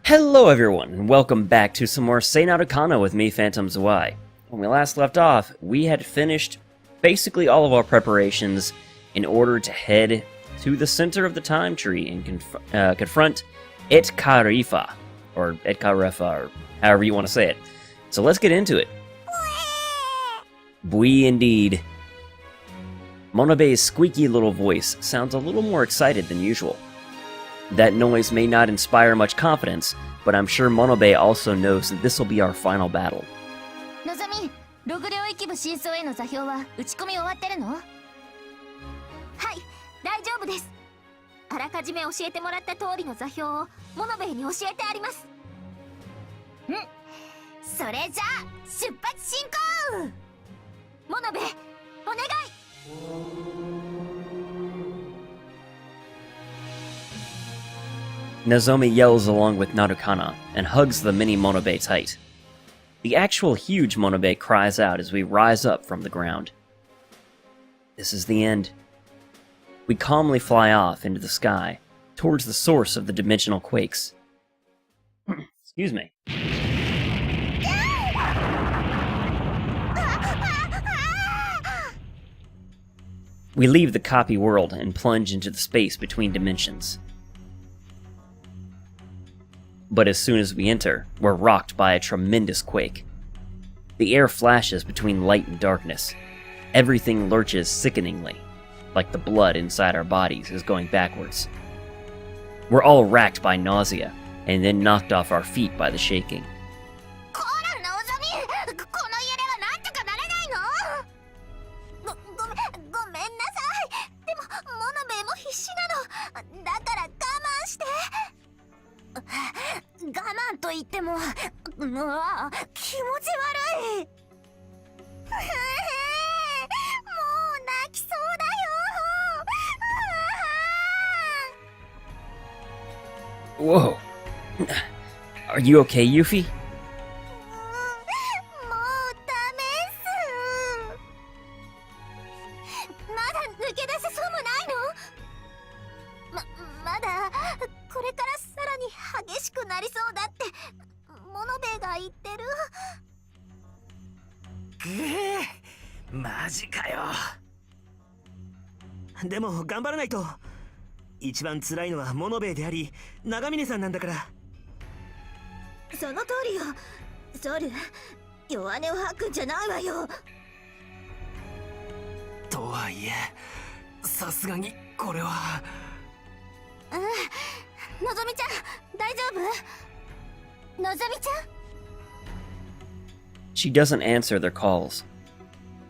Hello everyone, and welcome back to some more Seinarukana with me, Phantom's Y. When we last left off, we had finished basically all of our preparations in order to head to the center of the time tree and confront Etkarifa, or Etkarefa, or however you want to say it. So let's get into it. Bwee indeed. Monobe's squeaky little voice sounds a little more excited than usual. That noise may not inspire much confidence, but I'm sure Monobe also knows that this will be our final battle. Nozomi, ログ領域部真相への座標は打ち込み終わってるの？はい、大丈夫です。あらかじめ教えてもらった通りの座標をモノベに教えてあります。それじゃあ出発進行！モノベ、お願い！Nozomi yells along with Narukana and hugs the mini Monobe tight. The actual huge Monobe cries out as we rise up from the ground. This is the end. We calmly fly off into the sky, towards the source of the dimensional quakes. Excuse me. We leave the copy world and plunge into the space between dimensions. But as soon as we enter, we're rocked by a tremendous quake. The air flashes between light and darkness. Everything lurches sickeningly, like the blood inside our bodies is going backwards. We're all racked by nausea, and then knocked off our feet by the shaking. Whoa. Are you okay, Yuffie? Demo, 頑張らないと。一番辛いのはモノベであり、長峰さんなんだから。その通りよ。ソル、弱音を吐くんじゃないわよ。とはいえ、さすがにこれは。のぞみちゃん、大丈夫？のぞみちゃん？ She doesn't answer their calls.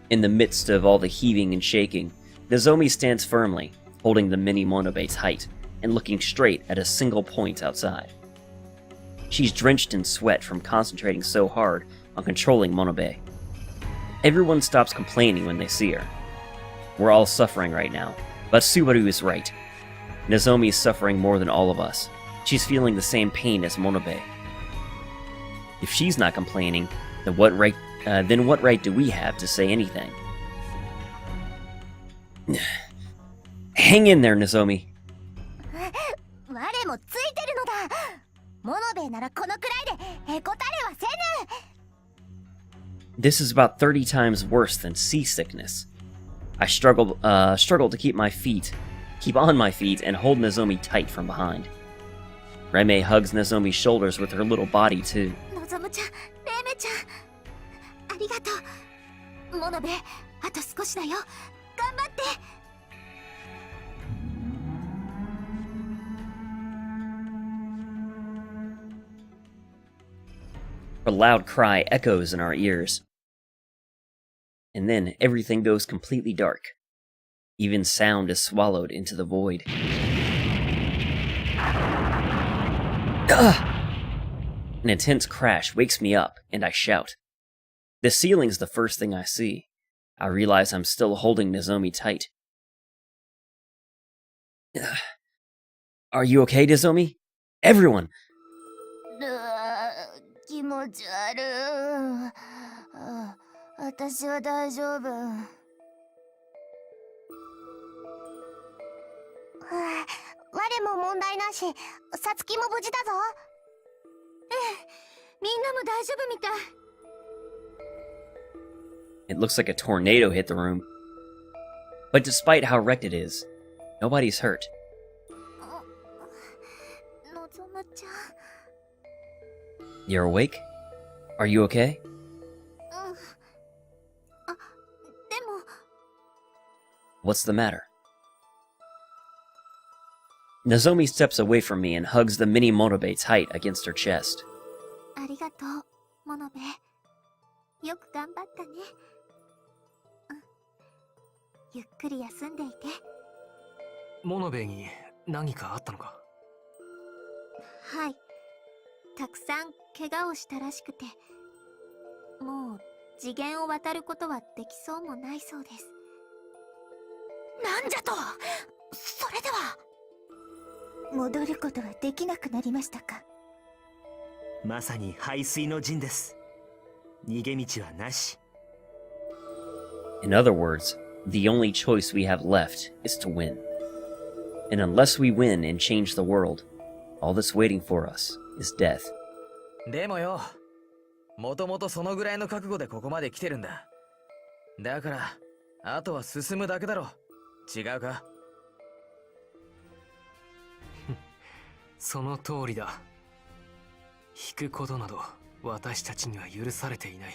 In the midst of all the heaving and shaking, Nozomi stands firmly, holding the mini Monobe tight and looking straight at a single point outside. She's drenched in sweat from concentrating so hard on controlling Monobe. Everyone stops complaining when they see her. We're all suffering right now, but Subaru is right. Nozomi is suffering more than all of us. She's feeling the same pain as Monobe. If she's not complaining, then what right do we have to say anything? Hang in there, Nozomi. This is about 30 times worse than seasickness. I struggle to keep on my feet, and hold Nozomi tight from behind. Reme hugs Nozomi's shoulders with her little body too. Her loud cry echoes in our ears. And then everything goes completely dark. Even sound is swallowed into the void. An intense crash wakes me up, and I shout. The ceiling's the first thing I see. I realize I'm still holding Nozomi tight. Are you okay, Nozomi? Everyone! 気持ち悪い。私は大丈夫。我も問題なし、さつきも無事だぞ。みんなも大丈夫みたい。 It looks like a tornado hit the room. But despite how wrecked it is, nobody's hurt. のぞむちゃん。 You're awake? Are you okay? あ、でも What's the matter? Nozomi steps away from me and hugs the mini Monobate's height against her chest. ありがとう、モノベ。よく頑張ったね。ゆっくり休んでいて。モノベに何かあったのか？はい。たくさん怪我をしたらしくて、もう次元を渡ることはできそうもないそうです。なんじゃと？それでは戻ることはできなくなりましたか？まさに背水の陣です。逃げ道はなし。 In other words, the only choice we have left is to win. And unless we win and change the world, all that's waiting for us is death. でもよ、もともとそのぐらいの覚悟でここまで来てるんだ。だから、あとは進むだけだろ。違うか？その通りだ。引くことなど私たちには許されていない。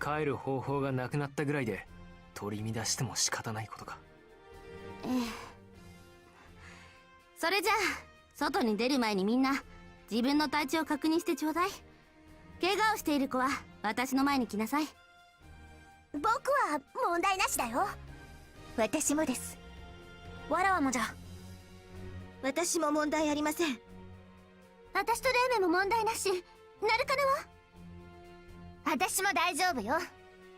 帰る方法がなくなったぐらいで取り乱しても仕方ないことか。ええ。それじゃあ外に出る前にみんな自分の体調を確認してちょうだい。怪我をしている子は私の前に来なさい。僕は問題なしだよ。私もです。わらわもじゃ。私も問題ありません。私とレーメも問題なし。ナルカナは？私も大丈夫よ。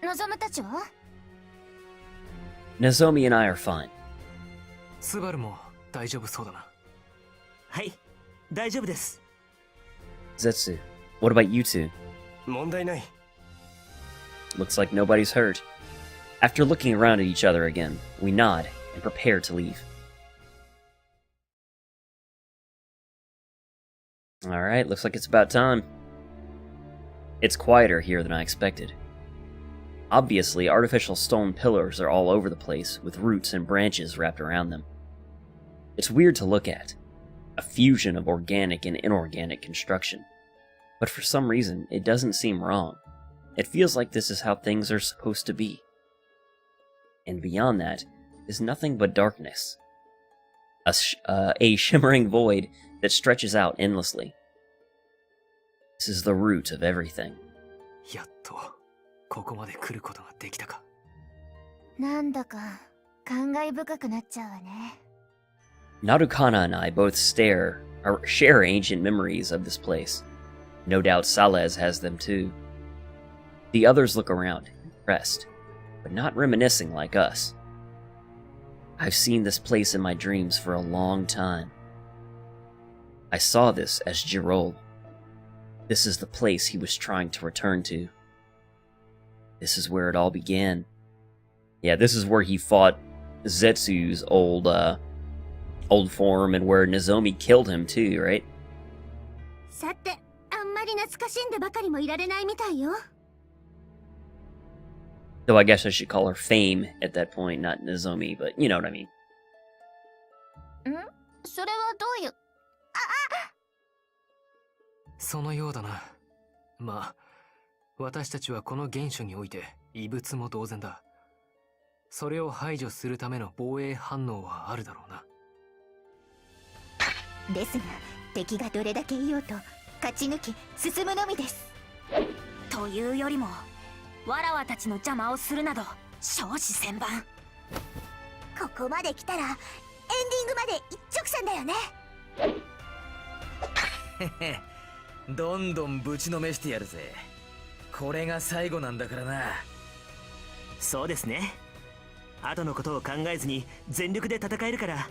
のぞむたちは？ Nozomi and I are fine. スバルも大丈夫そうだな。はい、大丈夫です。 Zetsu, what about you two? 問題ない。 Looks like nobody's hurt. After looking around at each other again, we nod and prepare to leave. Alright, looks like it's about time. It's quieter here than I expected. Obviously, artificial stone pillars are all over the place, with roots and branches wrapped around them. It's weird to look at, a fusion of organic and inorganic construction. But for some reason, it doesn't seem wrong. It feels like this is how things are supposed to be. And beyond that is nothing but darkness. A shimmering void that stretches out endlessly. This is the root of everything. やっとここまで来ることができたか。なんだか感慨深くなっちゃうわね。Narukana and I both share ancient memories of this place. No doubt Salez has them too. The others look around, impressed, but not reminiscing like us. I've seen this place in my dreams for a long time. I saw this as Girol. This is the place he was trying to return to. This is where it all began. Yeah, this is where he fought Zetsu's old form and where Nozomi killed him too, right? さて、あんまり懐かしんでばかりもいられないみたいよ。Though I guess I should call her Fame at that point, not Nozomi, but you know what I mean. ん？それはどういう？そのようだな。まあ、私たちはこの原初において異物も同然だ。それを排除するための防衛反応はあるだろうな。ですが、敵がどれだけいようと勝ち抜き進むのみです。というよりも、わらわたちの邪魔をするなど少子千万。ここまで来たらエンディングまで一直線だよね。へへ、どんどんぶちのめしてやるぜ。これが最後なんだからな。そうですね。後のことを考えずに全力で戦えるから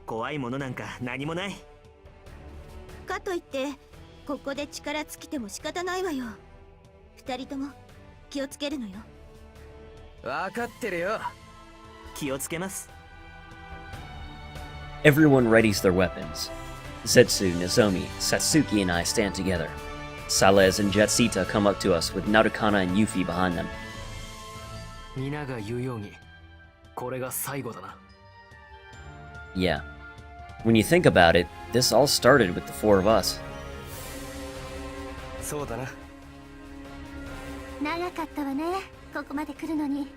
怖いものなんか何もない。かといってここで力尽きても仕方ないわよ。二人とも気をつけるのよ。分かってるよ。気をつけます。 Everyone readies their weapons. Zetsu, Nozomi, Satsuki, and I stand together. Salez and Jetsita come up to us with Narukana and Yuffie behind them. 皆が言うように、これが最後だな。 Yeah. When you think about it, this all started with the four of us. そうだな。長かったわね、ここまで来るのに。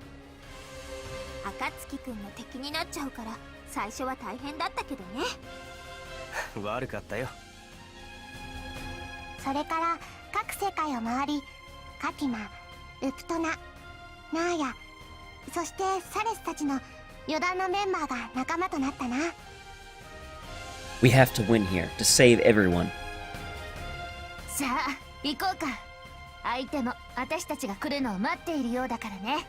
暁くんの敵になっちゃうから最初は大変だったけどね。悪かったよ。それから各世界を回り、カティマ、ウプトナ、ナーヤ、そしてサレスたちの余談のメンバーが仲間となったな。We have to win here to save everyone. さあ行こうか。相手も私たちが来るのを待っているようだからね。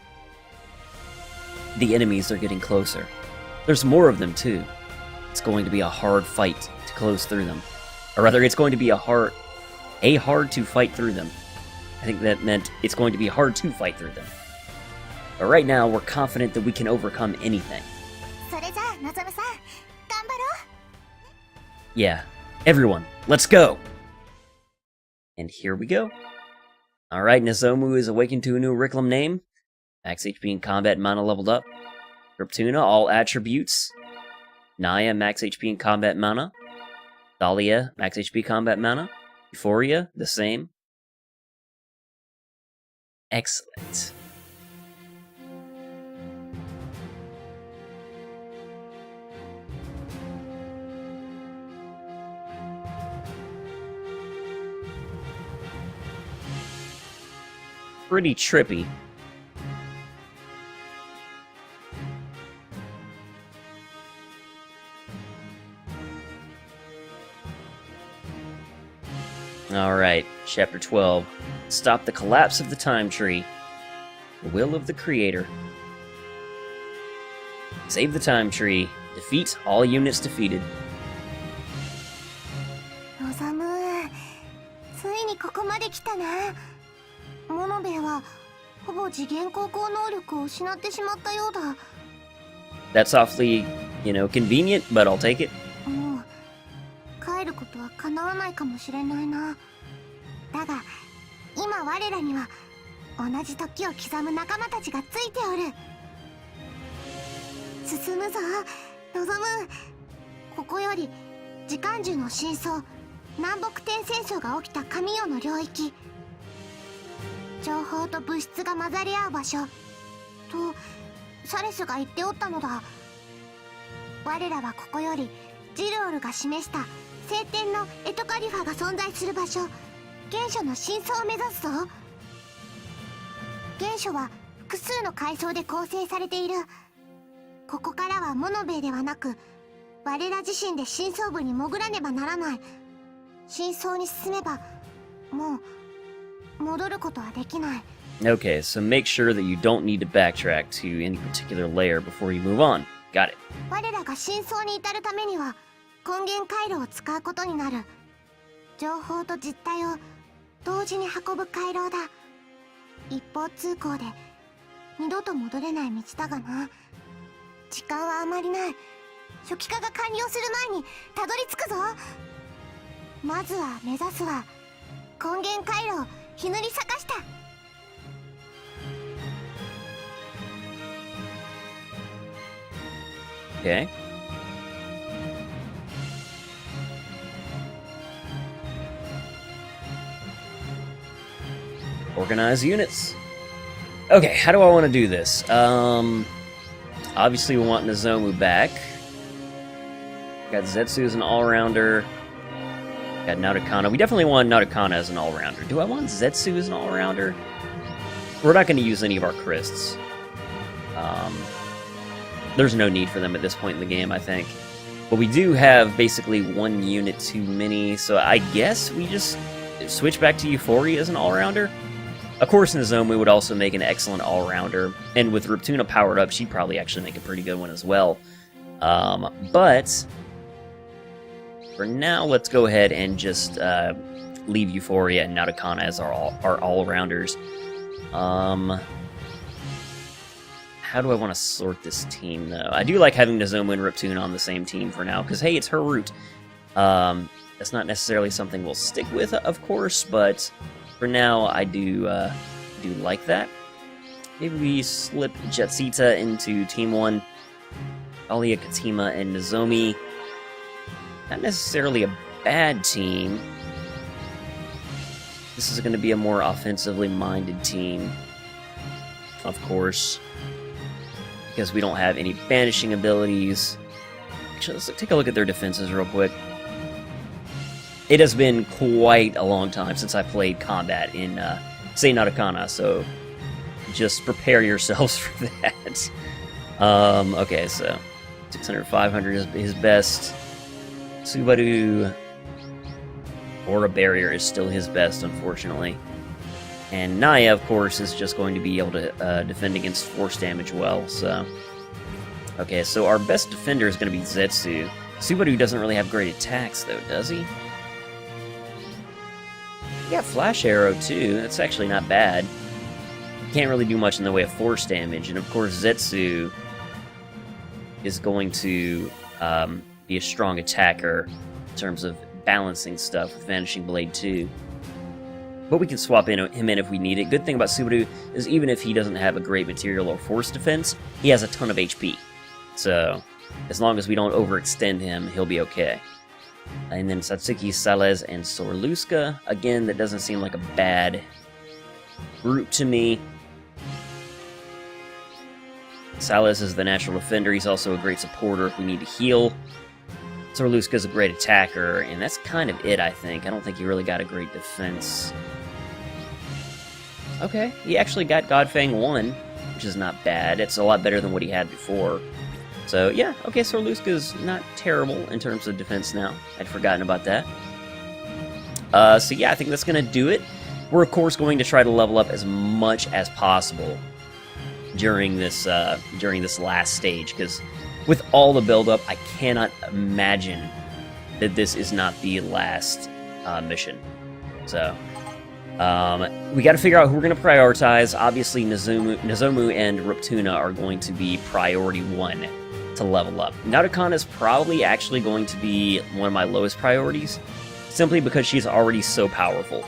The enemies are getting closer. There's more of them too. It's going to be a hard fight to close through them. Or rather, it's going to be a hard to fight through them. I think that meant it's going to be hard to fight through them. But right now, we're confident that we can overcome anything. それじゃあのぞむさん、頑張ろう。Yeah. Everyone, let's go! And here we go. Alright, Nozomu is awakened to a new curriculum name. Max HP and combat mana leveled up. Riptuna, all attributes. Naya, max HP and combat mana. Dahlia, max HP combat mana. Euphoria, the same. Excellent. Pretty trippy. Alright, Chapter 12. Stop the collapse of the time tree. The will of the creator. Save the time tree. Defeat all units defeated. のぞむ、ついにここまで来たな。モノベはほぼ次元航行能力を失ってしまったようだ。That's awfully, convenient, but I'll take it. もう帰ることは叶わないかもしれないな。だが今我らには同じ時を刻む仲間たちがついておる。進むぞ、望む。ここより時間銃の真相、南北転戦争が起きた神代の領域、情報と物質が混ざり合う場所とサレスが言っておったのだ。我らはここよりジルオルが示した聖典のエトカリファが存在する場所、原初の真相を目指すぞ。原初は複数の階層で構成されている。ここからはモノベイではなく我ら自身で真相部に潜らねばならない。真相に進めばもう戻ることはできない。 Okay, so make sure that you don't need to backtrack to any particular layer before you move on. Got it. 我らが真相に至るためには根源回路を使うことになる。情報と実態を同時に運ぶ回廊だ。一方通行で二度と戻れない道だがな。時間はあまりない。初期化が完了する前にたどり着くぞ。まずは目指すは根源回路をひ塗り咲かした。Okay. Organize units. Okay, how do I want to do this? Obviously we want Nozomu back. Got Zetsu as an all-rounder. Got Narukana. We definitely want Narukana as an all-rounder. Do I want Zetsu as an all-rounder? We're not going to use any of our Krists. There's no need for them at this point in the game, I think. But we do have basically one unit too many, so I guess we just switch back to Euphoria as an all-rounder. Of course, Nozomu would also make an excellent all-rounder, and with Riptuna powered up, she'd probably actually make a pretty good one as well. But for now, let's go ahead and just leave Euphoria and Narukana as our all-rounders. How do I want to sort this team, though? I do like having Nozomu and Riptuna on the same team for now, because, hey, it's her route. That's not necessarily something we'll stick with, of course, but for now, I do like that. Maybe we slip Jetsita into Team 1. Alia, Katima, and Nozomi. Not necessarily a bad team. This is going to be a more offensively minded team, of course, because we don't have any banishing abilities. Actually, let's take a look at their defenses real quick. It has been quite a long time since I played combat in Seinarukana, so just prepare yourselves for that. Okay, so 600, 500 is his best. Subaru Aura Barrier is still his best, unfortunately. And Naya, of course, is just going to be able to defend against force damage well, so... Okay, so our best defender is going to be Zetsu. Subaru doesn't really have great attacks, though, does he? He got Flash Arrow, too. That's actually not bad. Can't really do much in the way of force damage, and of course Zetsu is going to be a strong attacker in terms of balancing stuff with Vanishing Blade too. But we can swap him in if we need it. Good thing about Subaru is even if he doesn't have a great material or force defense, he has a ton of HP. So as long as we don't overextend him, he'll be okay. And then Satsuki, Sales, and Sorluska. Again, that doesn't seem like a bad group to me. Sales is the natural defender. He's also a great supporter if we need to heal. Sorluska's a great attacker, and that's kind of it, I think. I don't think he really got a great defense. Okay, he actually got Godfang 1, which is not bad. It's a lot better than what he had before. So, yeah, okay, Sorluska's not terrible in terms of defense now. I'd forgotten about that. So, yeah, I think that's going to do it. We're, of course, going to try to level up as much as possible during this last stage, because with all the build-up, I cannot imagine that this is not the last mission. So, we got to figure out who we're going to prioritize. Obviously, Nozomu and Ruptuna are going to be priority 1 to level up. Narukana is probably actually going to be one of my lowest priorities, simply because she's already so powerful.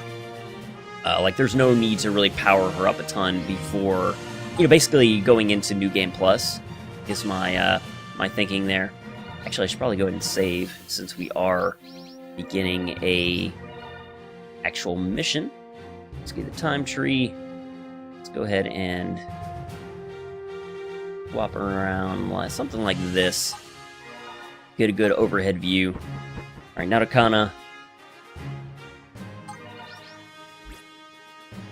Like, there's no need to really power her up a ton before, basically going into New Game Plus is my my thinking there. Actually, I should probably go ahead and save since we are beginning a actual mission. Let's get the time tree. Let's go ahead and swap her around something like this. Get a good overhead view. All right, Narukana.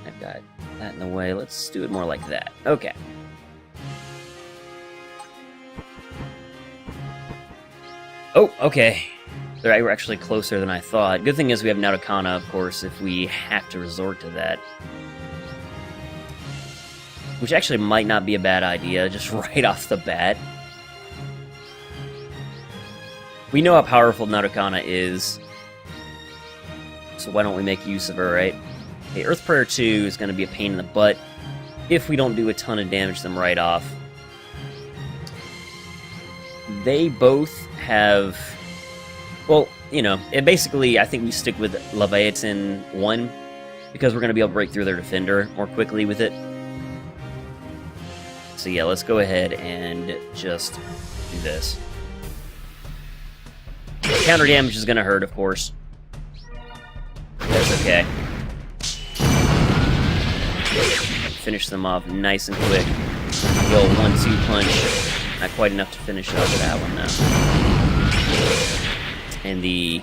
I've got that in the way. Let's do it more like that. Okay. Oh, okay. We're actually closer than I thought. Good thing is we have Narukana, of course, if we have to resort to that. Which actually might not be a bad idea, just right off the bat. We know how powerful Narukana is, so why don't we make use of her, right? Okay, Earth Prayer 2 is going to be a pain in the butt if we don't do a ton of damage to them right off. They both have... Well, and basically, I think we stick with Leviathan 1, because we're going to be able to break through their defender more quickly with it. So yeah, let's go ahead and just do this. Counter damage is going to hurt, of course. That's okay. Finish them off nice and quick. The old 1-2 punch. Not quite enough to finish off with that one, though. And the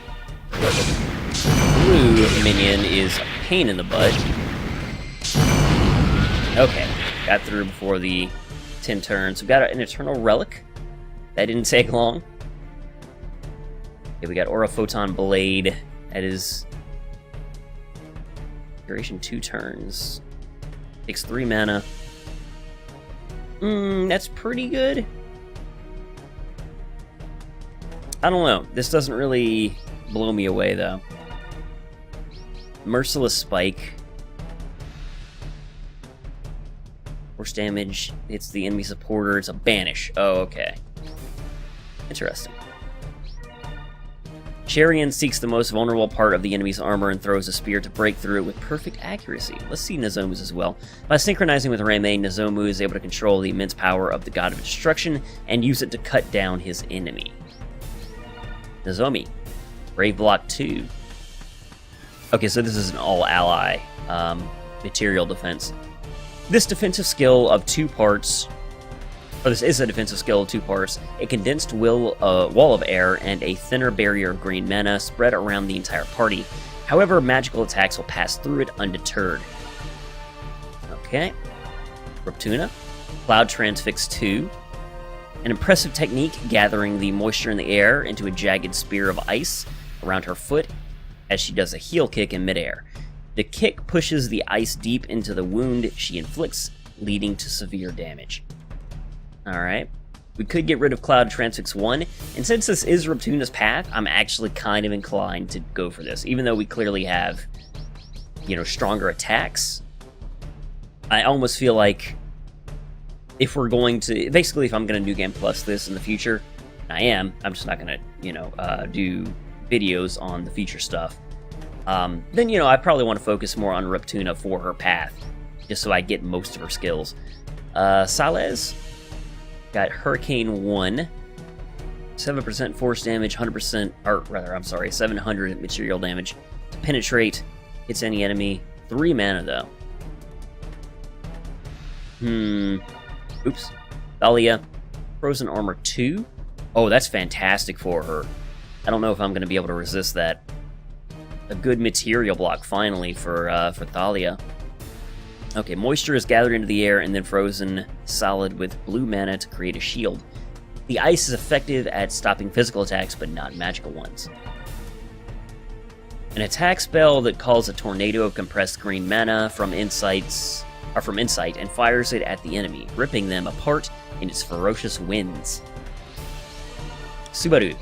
blue minion is a pain in the butt. Okay, got through before the 10 turns. We got an Eternal Relic. That didn't take long. Okay, we got Aura Photon Blade. That is duration 2 turns. Takes 3 mana. That's pretty good. I don't know. This doesn't really blow me away, though. Merciless Spike. Force damage. Hits the enemy supporter. It's a banish. Oh, okay. Interesting. Charian seeks the most vulnerable part of the enemy's armor and throws a spear to break through it with perfect accuracy. Let's see Nozomu's as well. By synchronizing with Reimei, Nozomu is able to control the immense power of the God of Destruction and use it to cut down his enemy. Nozomi, Brave Block 2. Okay, so this is an all-ally material defense. This defensive skill of 2 parts... this is a defensive skill of 2 parts, a condensed wall of air, and a thinner barrier of green mana spread around the entire party. However, magical attacks will pass through it undeterred. Okay. Reptuna, Cloud Transfix 2. An impressive technique gathering the moisture in the air into a jagged spear of ice around her foot as she does a heel kick in midair. The kick pushes the ice deep into the wound she inflicts, leading to severe damage. Alright, we could get rid of Cloud Transfix 1, and since this is Reptuna's path, I'm actually kind of inclined to go for this, even though we clearly have, you know, stronger attacks. I almost feel like if we're going to, basically if I'm going to New Game Plus this in the future, I'm just not going to, you know, do videos on the future stuff, then, you know, I probably want to focus more on Reptuna for her path, just so I get most of her skills. Salez got Hurricane 1, 7% force damage, 100%, or rather, I'm sorry, 700 material damage to penetrate, hits any enemy, 3 mana though. Oops. Thalia, Frozen Armor 2. Oh, that's fantastic for her. I don't know if I'm going to be able to resist that. A good material block, finally, for Thalia. Okay, moisture is gathered into the air and then frozen solid with blue mana to create a shield. The ice is effective at stopping physical attacks, but not magical ones. An attack spell that calls a tornado of compressed green mana from insight and fires it at the enemy, ripping them apart in its ferocious winds. Subaru.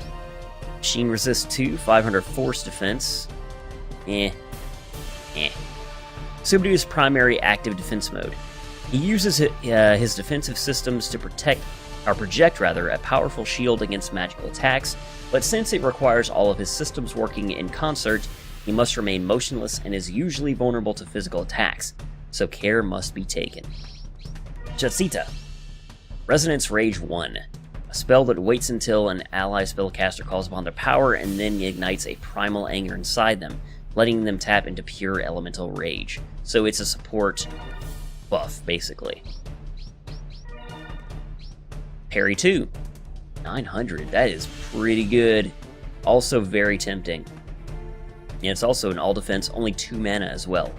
Machine Resist 2, 500 Force Defense. Subaru's primary active defense mode. He uses his defensive systems to project a powerful shield against magical attacks, but since it requires all of his systems working in concert, he must remain motionless and is usually vulnerable to physical attacks, so care must be taken. Chatsita. Resonance Rage 1. A spell that waits until an ally spellcaster calls upon their power and then ignites a primal anger inside them, letting them tap into pure elemental rage. So it's a support buff, basically. Parry 2. 900, that is pretty good. Also very tempting. And it's also an all defense, only 2 mana as well.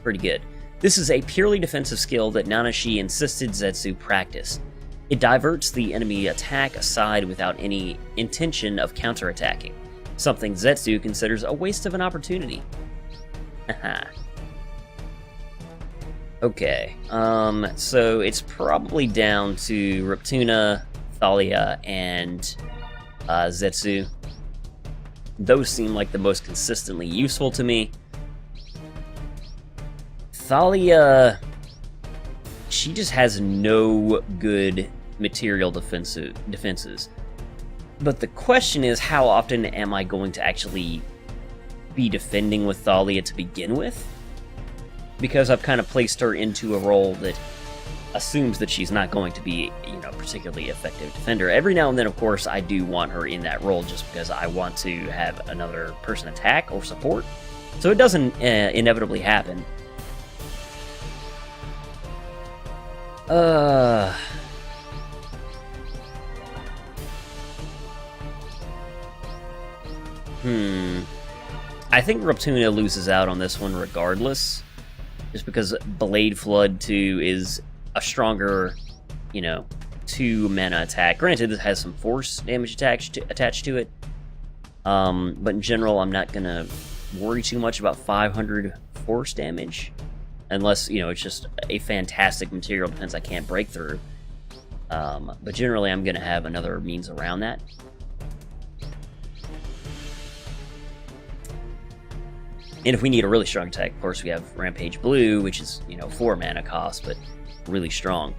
Pretty good. This is a purely defensive skill that Nanashi insisted Zetsu practice. It diverts the enemy attack aside without any intention of counterattacking, something Zetsu considers a waste of an opportunity. Haha. Okay, so it's probably down to Reptuna, Thalia, and Zetsu. Those seem like the most consistently useful to me. Thalia, she just has no good material defenses. But the question is, how often am I going to actually be defending with Thalia to begin with? Because I've kind of placed her into a role that assumes that she's not going to be, you know, particularly effective defender. Every now and then, of course, I do want her in that role just because I want to have another person attack or support. So it doesn't inevitably happen. I think Reptuna loses out on this one regardless, just because Blade Flood 2 is a stronger, you know, 2 mana attack. Granted, it has some force damage attached to it, but in general, I'm not gonna worry too much about 500 force damage, unless, you know, it's just a fantastic material defense I can't break through. But generally, I'm gonna have another means around that. And if we need a really strong attack, of course, we have Rampage Blue, which is, you know, 4 mana cost, but really strong.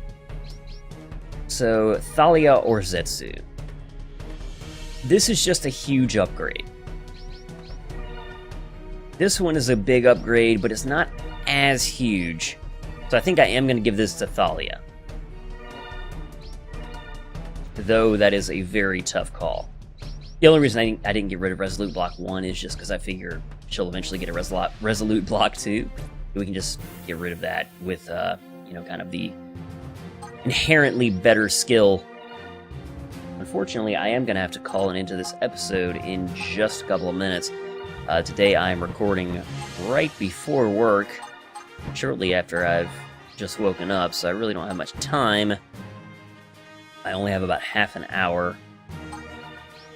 So, Thalia or Zetsu. This is just a huge upgrade. This one is a big upgrade, but it's not as huge. So I think I am going to give this to Thalia. Though that is a very tough call. The only reason I didn't get rid of Resolute Block 1 is just because I figure she'll eventually get a Resolute Block 2. We can just get rid of that with, you know, kind of the inherently better skill. Unfortunately, I am going to have to call an end to this episode in just a couple of minutes. Today I am recording right before work, shortly after I've just woken up, so I really don't have much time. I only have about half an hour,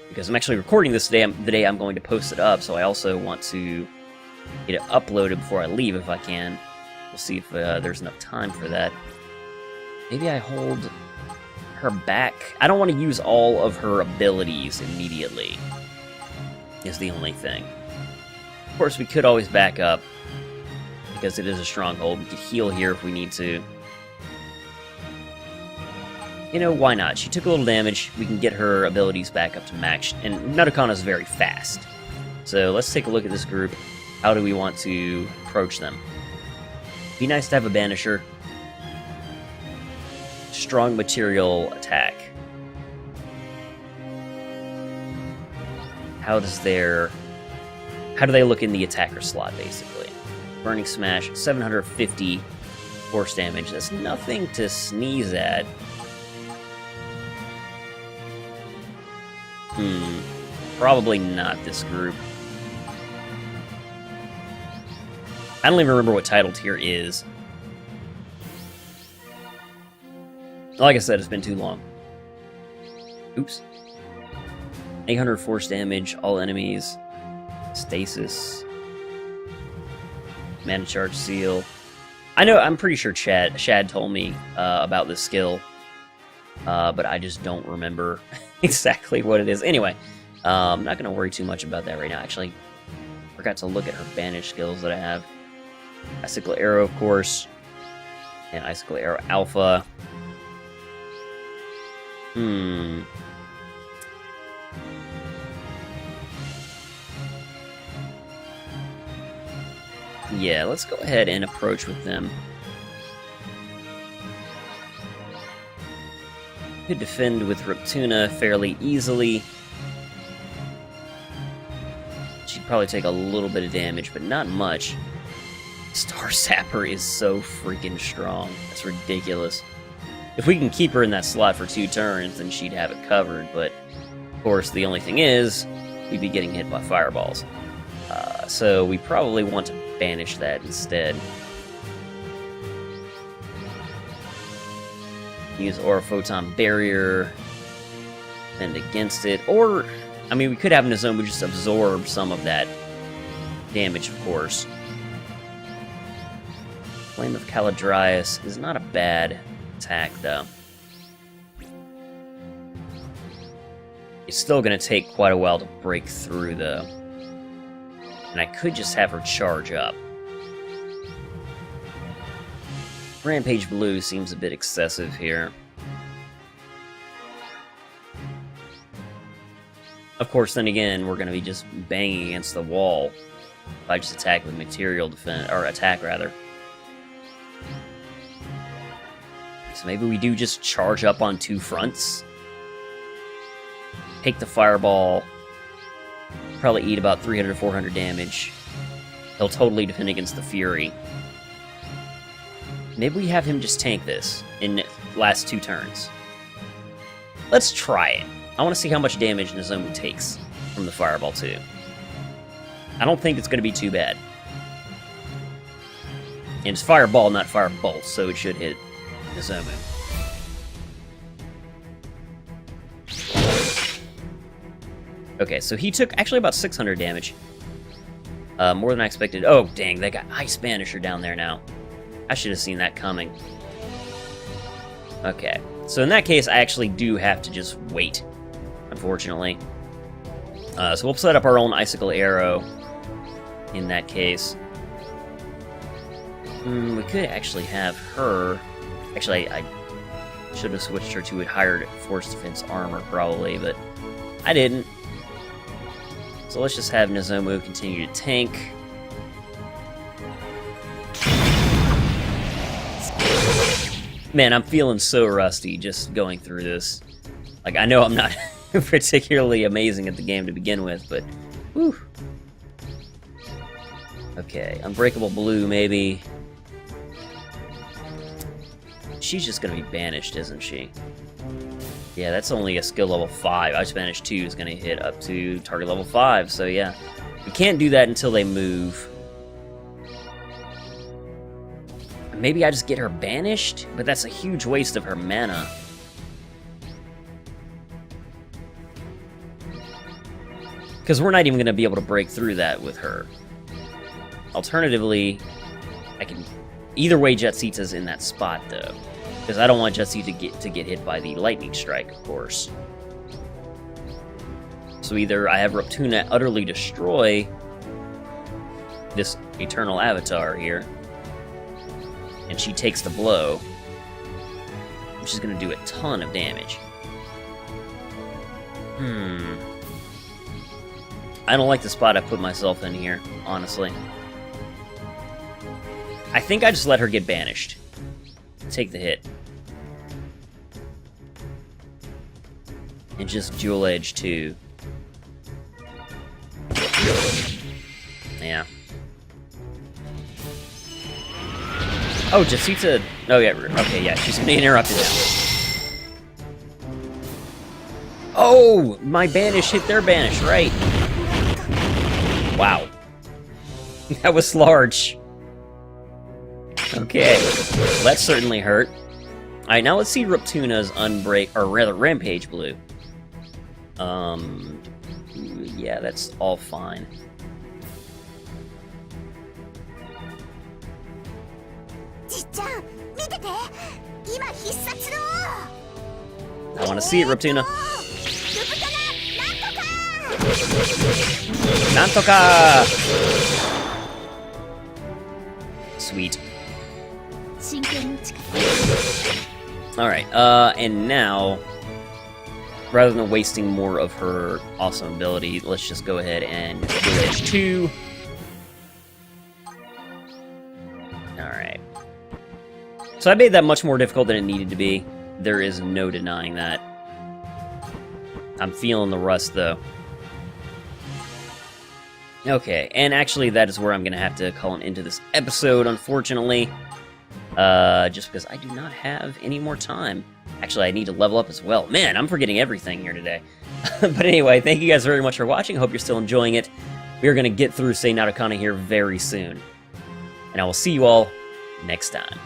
because I'm actually recording this today, the day I'm going to post it up, so I also want to get it uploaded before I leave if I can. We'll see if there's enough time for that. Maybe I hold her back. I don't want to use all of her abilities immediately, is the only thing. Of course, we could always back up, because it is a stronghold. We could heal here if we need to. You know, why not? She took a little damage. We can get her abilities back up to max. And Seinarukana is very fast. So let's take a look at this group. How do we want to approach them? Be nice to have a Banisher. Strong material attack. How do they look in the attacker slot, basically? Burning Smash, 750 force damage. That's nothing to sneeze at. Probably not this group. I don't even remember what title tier is. Like I said, it's been too long. Oops. 800 force damage, all enemies. Stasis. Mana Charge Seal. I know, I'm pretty sure Shad told me about this skill. But I just don't remember exactly what it is. Anyway, I'm not going to worry too much about that right now. Actually, forgot to look at her banish skills that I have. Icicle Arrow, of course. And Icicle Arrow Alpha. Yeah, let's go ahead and approach with them. Could defend with Riptuna fairly easily. She'd probably take a little bit of damage, but not much. Star Sapper is so freaking strong. That's ridiculous. If we can keep her in that slot for 2 turns, then she'd have it covered, but of course the only thing is, we'd be getting hit by fireballs. So we probably want to banish that instead. Use Aura Photon Barrier, defend against it, or, I mean, we could have Nozomu just absorb some of that damage, of course. Flame of Caladrius is not a bad attack, though. It's still going to take quite a while to break through, though. And I could just have her charge up. Rampage Blue seems a bit excessive here. Of course, then again, we're going to be just banging against the wall if I just attack with material defense, or attack rather. So maybe we do just charge up on 2 fronts. Take the fireball. Probably eat about 300 or 400 damage. He'll totally defend against the Fury. Maybe we have him just tank this in the last 2 turns. Let's try it. I want to see how much damage Nozomu takes from the fireball too. I don't think it's going to be too bad. And it's fireball, not firebolt, so it should hit Nozomu. Okay, so he took actually about 600 damage. More than I expected. Oh, dang, they got Ice Banisher down there now. I should have seen that coming. Okay, so in that case, I actually do have to just wait, unfortunately. So we'll set up our own Icicle Arrow in that case. We could actually have her... Actually, I should have switched her to a higher force defense armor, probably, but I didn't. So let's just have Nozomu continue to tank. Man, I'm feeling so rusty just going through this. Like, I know I'm not particularly amazing at the game to begin with, but... Whew. Okay, Unbreakable Blue, maybe. She's just gonna be banished, isn't she? Yeah, that's only a skill level 5. Ice Banish 2 is gonna hit up to target level 5, so yeah. You can't do that until they move. Maybe I just get her banished? But that's a huge waste of her mana. Because we're not even gonna be able to break through that with her. Alternatively, I can... Either way, Jetsita's in that spot, though. Because I don't want Jetsita to get hit by the Lightning Strike, of course. So either I have Reptuna utterly destroy this Eternal Avatar here, and she takes the blow, which is going to do a ton of damage. I don't like the spot I put myself in here, honestly. I think I just let her get banished. Take the hit. And just Dual Edge too. Yeah. Oh, Jetsita... Oh, yeah. Okay, yeah. She's gonna interrupt it now. Oh! My banish hit their banish, right. Wow. That was large. Okay. That certainly hurt. Alright, now let's see Reptuna's Unbreak... Or rather, Rampage Blue. Yeah, that's all fine. I want to see it, Reptuna. Nantoka! Sweet. Alright, and now, rather than wasting more of her awesome ability, let's just go ahead and do Edge 2. Alright. So I made that much more difficult than it needed to be. There is no denying that. I'm feeling the rust, though. Okay, and actually that is where I'm going to have to call an end to this episode, unfortunately. Just because I do not have any more time. Actually, I need to level up as well. Man, I'm forgetting everything here today. But anyway, thank you guys very much for watching. I hope you're still enjoying it. We are going to get through Seinarukana here very soon. And I will see you all next time.